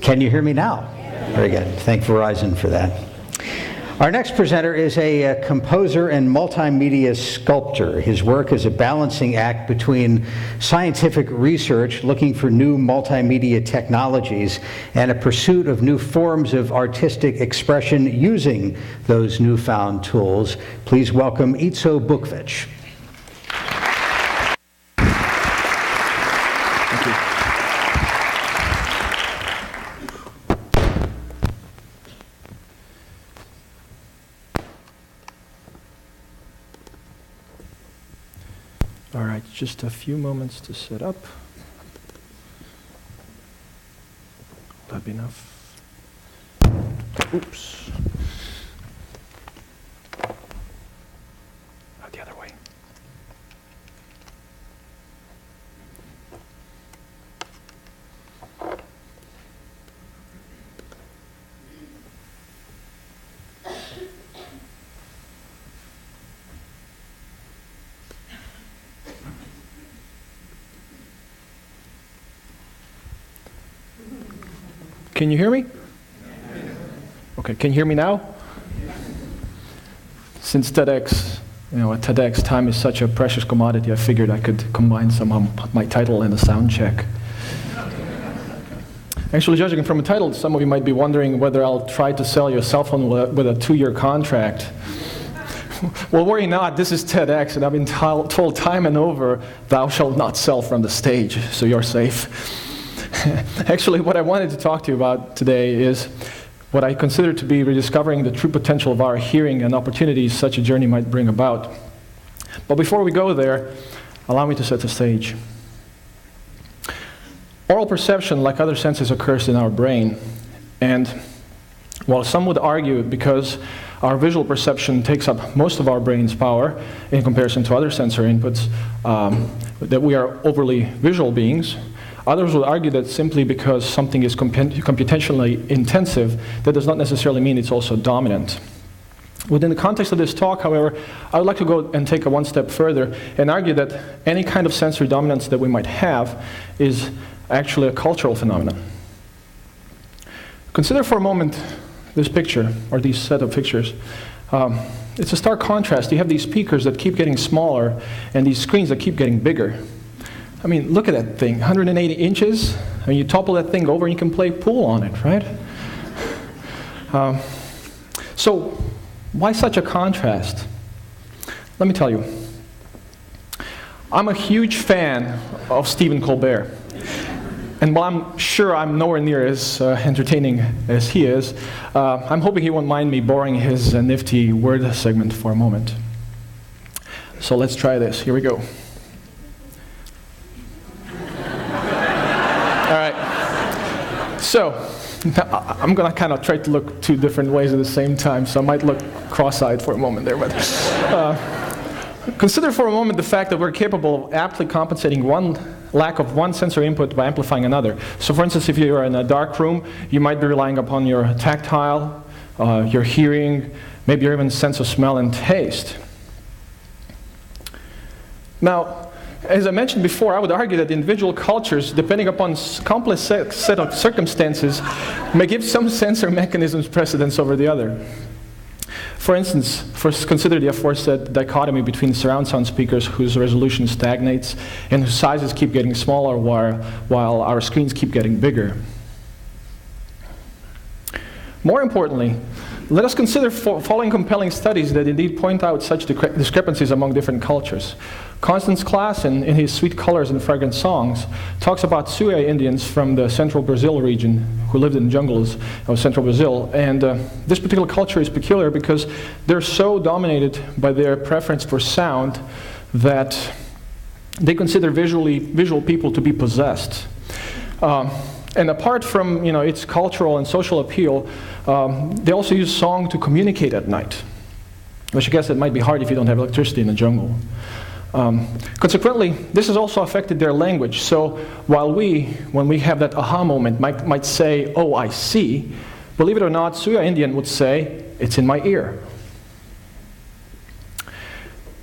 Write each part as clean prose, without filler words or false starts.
Can you hear me now? Very good. Thank Verizon for that. Our next presenter is a composer and multimedia sculptor. His work is a balancing act between scientific research, looking for new multimedia technologies, and a pursuit of new forms of artistic expression using those newfound tools. Please welcome Ico Bukvic. All right, just a few moments to set up. Will that be enough? Oops. The other way. Can you hear me? Okay, can you hear me now? Since TEDx, at TEDx, time is such a precious commodity, I figured I could combine somehow my title and a sound check. Actually, judging from the title, some of you might be wondering whether I'll try to sell you a cell phone with a 2-year contract. Well, worry not, this is TEDx, and I've been told time and over, thou shalt not sell from the stage, so you're safe. Actually, what I wanted to talk to you about today is what I consider to be rediscovering the true potential of our hearing and opportunities such a journey might bring about. But before we go there, allow me to set the stage. Oral perception, like other senses, occurs in our brain. And while some would argue because our visual perception takes up most of our brain's power in comparison to other sensory inputs, that we are overly visual beings, others will argue that simply because something is computationally intensive, that does not necessarily mean it's also dominant. Within the context of this talk, however, I would like to go and take it one step further and argue that any kind of sensory dominance that we might have is actually a cultural phenomenon. Consider for a moment this picture, or these set of pictures. It's a stark contrast. You have these speakers that keep getting smaller and these screens that keep getting bigger. I mean, look at that thing, 180 inches. I mean, you topple that thing over and you can play pool on it, right? So, why such a contrast? Let me tell you. I'm a huge fan of Stephen Colbert. And while I'm sure I'm nowhere near as entertaining as he is, I'm hoping he won't mind me borrowing his nifty word segment for a moment. So let's try this. Here we go. All right, so I'm going to kind of try to look 2 different ways at the same time, so I might look cross-eyed for a moment there. But consider for a moment the fact that we're capable of aptly compensating lack of one sensory input by amplifying another. So for instance, if you're in a dark room, you might be relying upon your tactile, your hearing, maybe your even sense of smell and taste. Now, as I mentioned before, I would argue that individual cultures, depending upon complex set of circumstances, may give some sensory mechanisms precedence over the other. For instance, first consider the aforesaid dichotomy between surround sound speakers whose resolution stagnates and whose sizes keep getting smaller while our screens keep getting bigger. More importantly, let us consider following compelling studies that indeed point out such discrepancies among different cultures. Constance Class, in his Sweet Colors and Fragrant Songs, talks about Suya Indians from the central Brazil region who lived in jungles of central Brazil. And this particular culture is peculiar because they're so dominated by their preference for sound that they consider visual people to be possessed. And apart from its cultural and social appeal, they also use song to communicate at night, which I guess it might be hard if you don't have electricity in the jungle. Consequently, this has also affected their language. So while when we have that aha moment, might say, "Oh, I see," believe it or not, Suya Indian would say, "It's in my ear."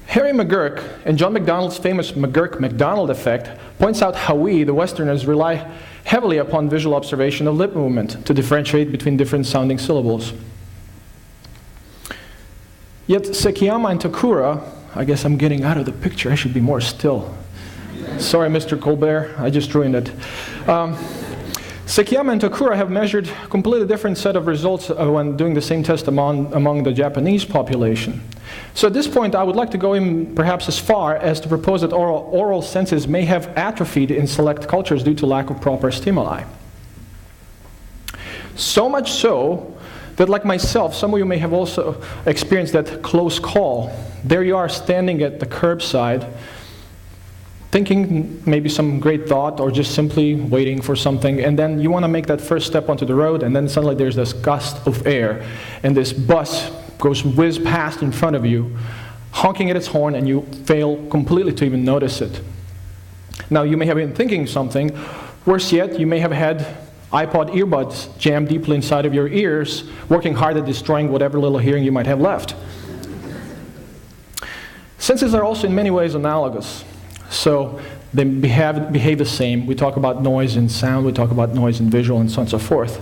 Harry McGurk and John McDonald's famous McGurk-McDonald effect points out how we, the Westerners, rely heavily upon visual observation of lip movement to differentiate between different sounding syllables. Yet Sekiyama and Takura, I guess I'm getting out of the picture, I should be more still. Sorry, Mr. Colbert, I just ruined it. Sekiyama and Takura have measured a completely different set of results when doing the same test among the Japanese population. So at this point, I would like to go in perhaps as far as to propose that oral senses may have atrophied in select cultures due to lack of proper stimuli. So much so that, like myself, some of you may have also experienced that close call. There you are standing at the curbside, thinking maybe some great thought or just simply waiting for something, and then you want to make that first step onto the road, and then suddenly there's this gust of air, and this bus goes whiz past in front of you, honking at its horn, and you fail completely to even notice it. Now, you may have been thinking something. Worse yet, you may have had iPod earbuds jammed deeply inside of your ears, working hard at destroying whatever little hearing you might have left. Senses are also in many ways analogous. So they behave the same. We talk about noise in sound, we talk about noise in visual, and so on and so forth.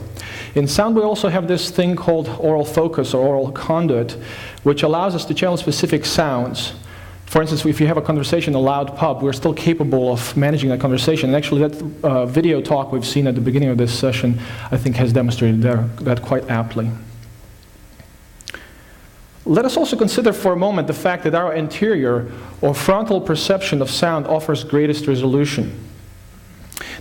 In sound, we also have this thing called oral focus or oral conduit, which allows us to channel specific sounds. For instance, if you have a conversation in a loud pub, we're still capable of managing that conversation. And actually, that video talk we've seen at the beginning of this session, I think, has demonstrated that quite aptly. Let us also consider for a moment the fact that our anterior or frontal perception of sound offers greatest resolution.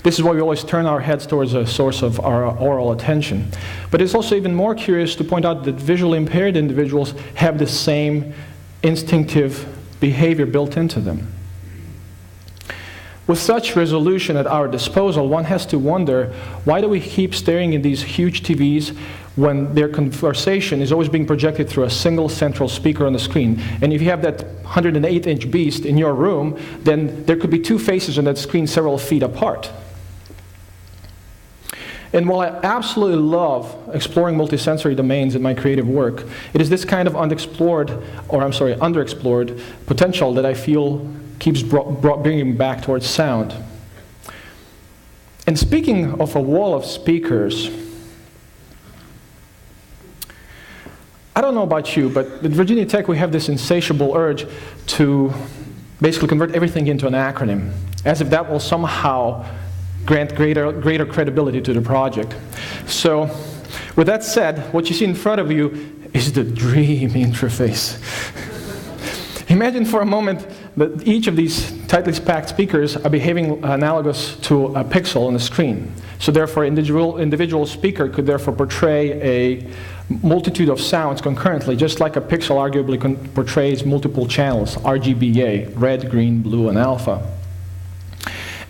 This is why we always turn our heads towards a source of our oral attention. But it's also even more curious to point out that visually impaired individuals have the same instinctive behavior built into them. With such resolution at our disposal, one has to wonder, why do we keep staring at these huge TVs when their conversation is always being projected through a single central speaker on the screen? And if you have that 108-inch beast in your room, then there could be two faces on that screen several feet apart. And while I absolutely love exploring multisensory domains in my creative work, it is this kind of underexplored potential that I feel keeps bringing me back towards sound. And speaking of a wall of speakers, I don't know about you, but at Virginia Tech we have this insatiable urge to basically convert everything into an acronym, as if that will somehow grant greater credibility to the project. So, with that said, what you see in front of you is the dream interface. Imagine for a moment that each of these tightly packed speakers are behaving analogous to a pixel on the screen. So therefore, individual speaker could therefore portray a multitude of sounds concurrently, just like a pixel arguably portrays multiple channels, RGBA, red, green, blue, and alpha.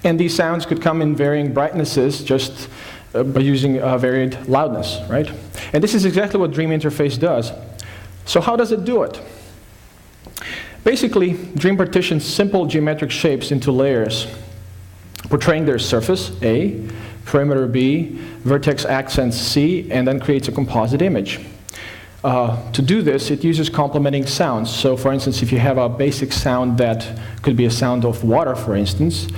And these sounds could come in varying brightnesses just by using varied loudness, right? And this is exactly what Dream Interface does. So how does it do it? Basically, Dream partitions simple geometric shapes into layers, portraying their surface, A, perimeter, B, vertex accents, C, and then creates a composite image. To do this, it uses complementing sounds. So for instance, if you have a basic sound that could be a sound of water, for instance,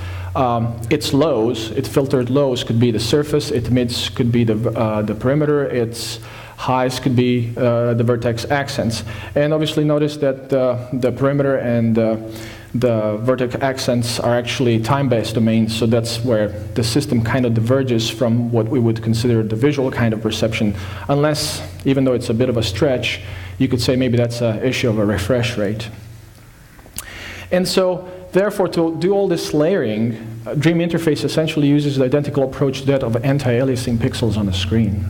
its lows, its filtered lows could be the surface, its mids could be the perimeter, its highs could be the vertex accents. And obviously notice that the perimeter and the vertex accents are actually time-based domains, so that's where the system kind of diverges from what we would consider the visual kind of perception, unless, even though it's a bit of a stretch, you could say maybe that's an issue of a refresh rate. And so, therefore, to do all this layering, Dream Interface essentially uses the identical approach to that of anti-aliasing pixels on the screen.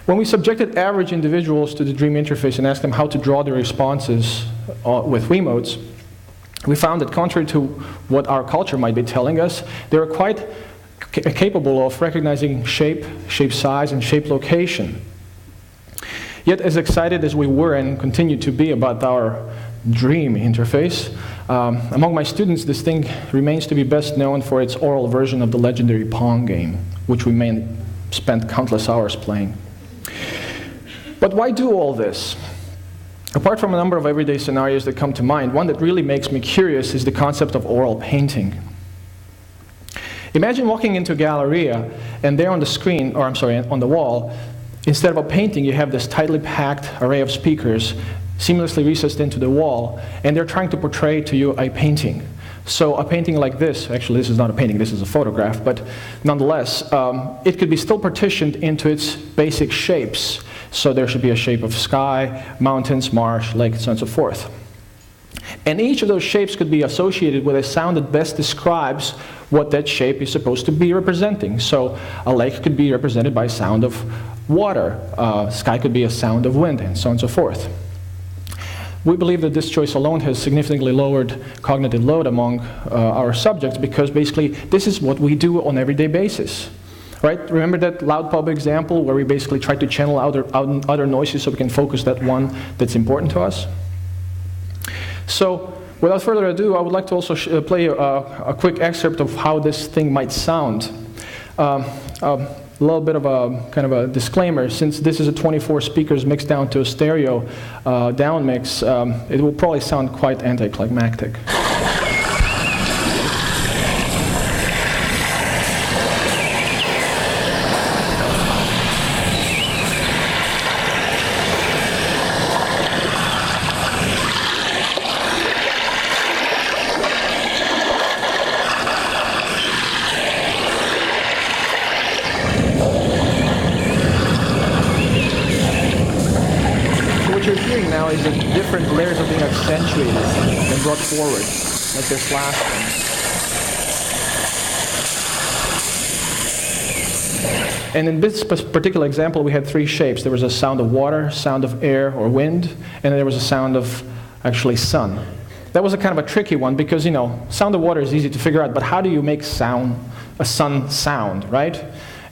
When we subjected average individuals to the Dream Interface and asked them how to draw their responses with Wiimotes, we found that contrary to what our culture might be telling us, they were quite capable of recognizing shape, shape size, and shape location. Yet as excited as we were and continue to be about our Dream Interface, among my students this thing remains to be best known for its oral version of the legendary Pong game, which we spent countless hours playing. But why do all this? Apart from a number of everyday scenarios that come to mind, one that really makes me curious is the concept of oral painting. Imagine walking into a galleria, and there on the screen, or I'm sorry, on the wall, instead of a painting, you have this tightly packed array of speakers seamlessly recessed into the wall, and they're trying to portray to you a painting. So a painting like this, actually this is not a painting, this is a photograph, but nonetheless, it could be still partitioned into its basic shapes. So there should be a shape of sky, mountains, marsh, lake, so on and so forth. And each of those shapes could be associated with a sound that best describes what that shape is supposed to be representing. So a lake could be represented by sound of water, sky could be a sound of wind, and so on and so forth. We believe that this choice alone has significantly lowered cognitive load among our subjects, because basically this is what we do on an everyday basis. Right? Remember that loud pub example where we basically try to channel other noises so we can focus that one that's important to us? So, without further ado, I would like to also play a quick excerpt of how this thing might sound. A little bit of a kind of a disclaimer: since this is a 24 speakers mixed down to a stereo down mix, it will probably sound quite anticlimactic. Now is that different layers are being accentuated and brought forward, like this last one. And in this particular example, we had three shapes. There was a sound of water, sound of air or wind, and there was a sound of actually sun. That was a kind of a tricky one because, you know, sound of water is easy to figure out, but how do you make a sun sound, right?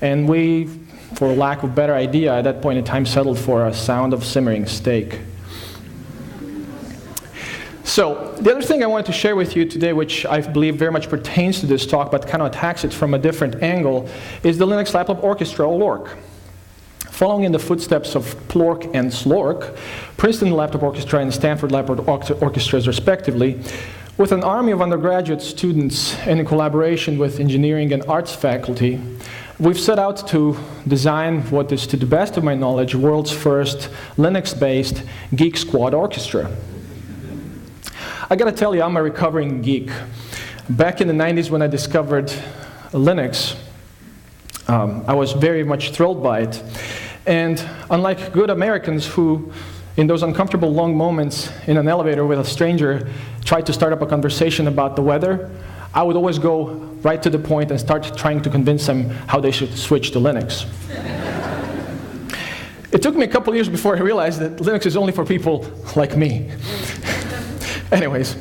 And we, for lack of better idea, at that point in time settled for a sound of simmering steak. So, the other thing I wanted to share with you today, which I believe very much pertains to this talk, but kind of attacks it from a different angle, is the Linux Laptop Orchestra, or LORC. Following in the footsteps of Plork and Slork, Princeton Laptop Orchestra and Stanford Laptop Orchestras respectively, with an army of undergraduate students and in collaboration with engineering and arts faculty, we've set out to design what is, to the best of my knowledge, world's first Linux-based Geek Squad orchestra. I gotta tell you, I'm a recovering geek. Back in the 90s when I discovered Linux, I was very much thrilled by it. And unlike good Americans who, in those uncomfortable long moments in an elevator with a stranger, tried to start up a conversation about the weather, I would always go right to the point and start trying to convince them how they should switch to Linux. It took me a couple years before I realized that Linux is only for people like me. Anyways,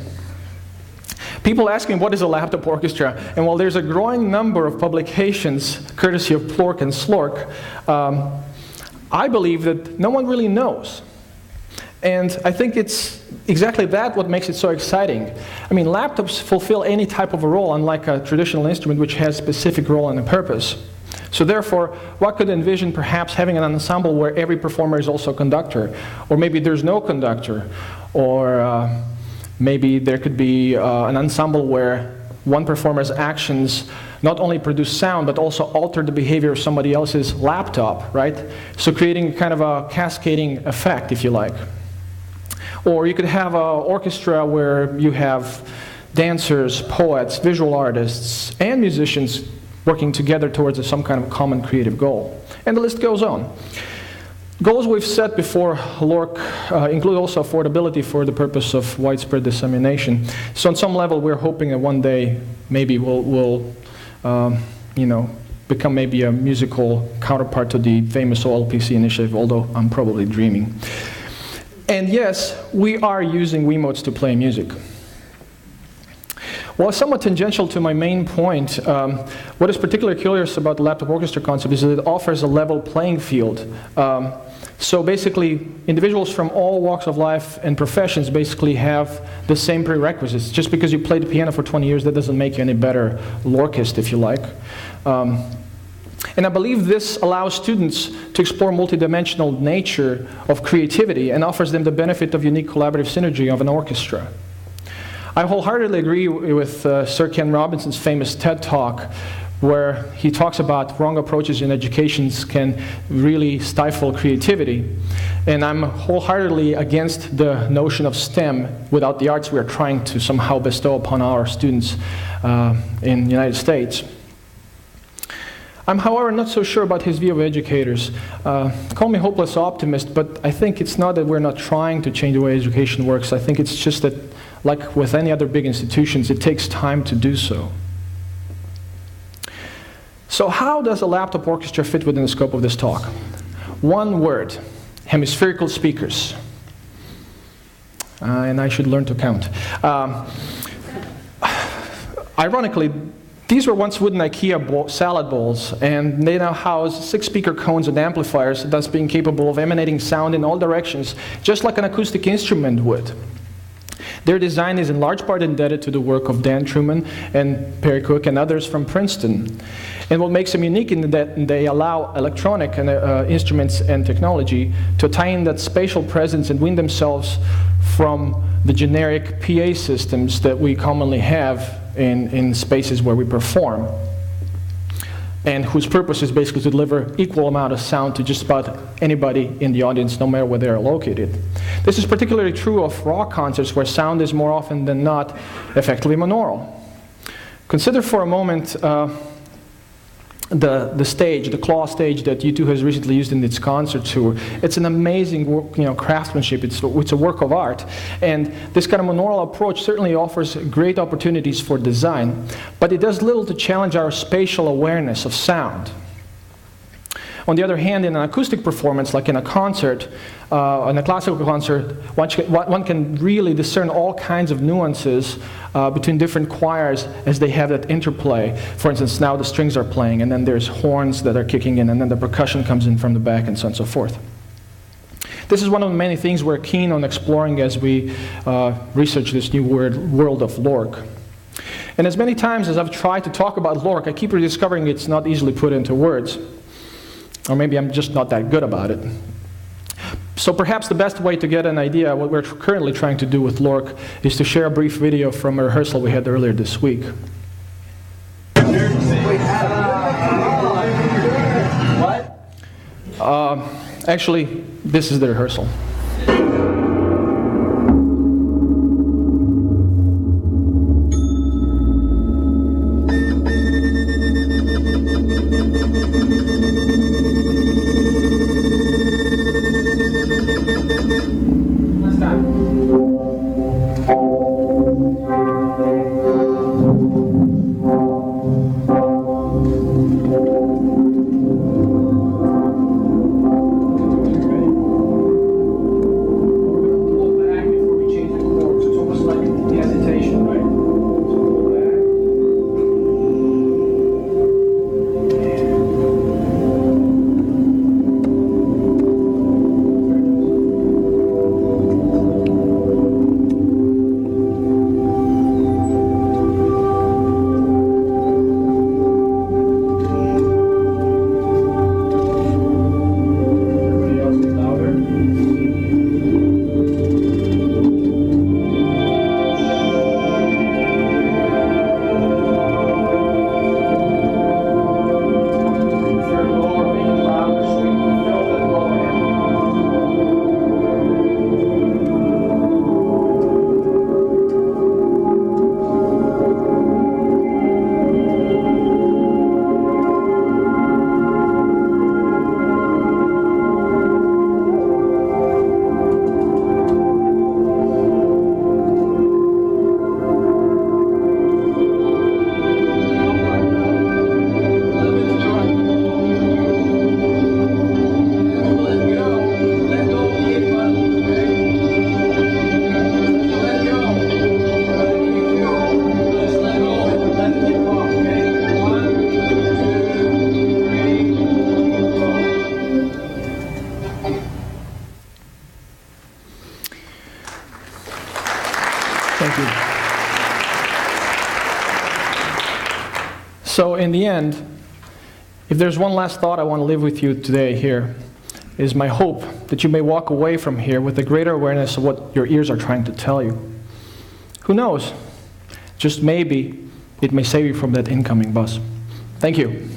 people ask me what is a laptop orchestra, and while there's a growing number of publications courtesy of Plork and Slork, I believe that no one really knows. And I think it's exactly that what makes it so exciting. I mean, laptops fulfill any type of a role, unlike a traditional instrument which has a specific role and a purpose. So therefore, one could envision perhaps having an ensemble where every performer is also a conductor, or maybe there's no conductor, or maybe there could be an ensemble where one performer's actions not only produce sound, but also alter the behavior of somebody else's laptop, right? So creating kind of a cascading effect, if you like. Or you could have an orchestra where you have dancers, poets, visual artists, and musicians working together towards some kind of common creative goal. And the list goes on. Goals we've set before LORC include also affordability for the purpose of widespread dissemination. So on some level, we're hoping that one day maybe we'll become maybe a musical counterpart to the famous OLPC initiative, although I'm probably dreaming. And yes, we are using Wiimotes to play music. While somewhat tangential to my main point, what is particularly curious about the laptop orchestra concept is that it offers a level playing field. So basically, individuals from all walks of life and professions basically have the same prerequisites. Just because you played the piano for 20 years, that doesn't make you any better lorchist, if you like. And I believe this allows students to explore multidimensional nature of creativity and offers them the benefit of unique collaborative synergy of an orchestra. I wholeheartedly agree with Sir Ken Robinson's famous TED Talk, where he talks about wrong approaches in education can really stifle creativity. And I'm wholeheartedly against the notion of STEM without the arts we are trying to somehow bestow upon our students in the United States. I'm, however, not so sure about his view of educators. Call me hopeless optimist, but I think it's not that we're not trying to change the way education works. I think it's just that, like with any other big institutions, it takes time to do so. So how does a laptop orchestra fit within the scope of this talk? One word: hemispherical speakers. And I should learn to count. Ironically, these were once wooden IKEA salad bowls, and they now house 6 speaker cones and amplifiers, thus being capable of emanating sound in all directions, just like an acoustic instrument would. Their design is in large part indebted to the work of Dan Truman and Perry Cook and others from Princeton. And what makes them unique in that they allow electronic instruments and technology to attain that spatial presence and wean themselves from the generic PA systems that we commonly have in spaces where we perform, and whose purpose is basically to deliver equal amount of sound to just about anybody in the audience, no matter where they are located. This is particularly true of rock concerts, where sound is more often than not effectively monaural. Consider for a moment the stage, the claw stage that U2 has recently used in its concert tour. It's an amazing work, craftsmanship. It's a work of art. And this kind of monaural approach certainly offers great opportunities for design, but it does little to challenge our spatial awareness of sound. On the other hand, in an acoustic performance, like in a concert, in a classical concert, one can really discern all kinds of nuances between different choirs as they have that interplay. For instance, now the strings are playing, and then there's horns that are kicking in, and then the percussion comes in from the back, and so on and so forth. This is one of the many things we're keen on exploring as we research this new world of Lork. And as many times as I've tried to talk about Lork, I keep rediscovering it's not easily put into words. Or maybe I'm just not that good about it. So perhaps the best way to get an idea of what we're currently trying to do with Lork is to share a brief video from a rehearsal we had earlier this week. Actually, this is the rehearsal. Thank you. So in the end, If there's one last thought I want to leave with you today here, is my hope that you may walk away from here with a greater awareness of what your ears are trying to tell you. Who knows? Just maybe it may save you from that incoming bus. Thank you.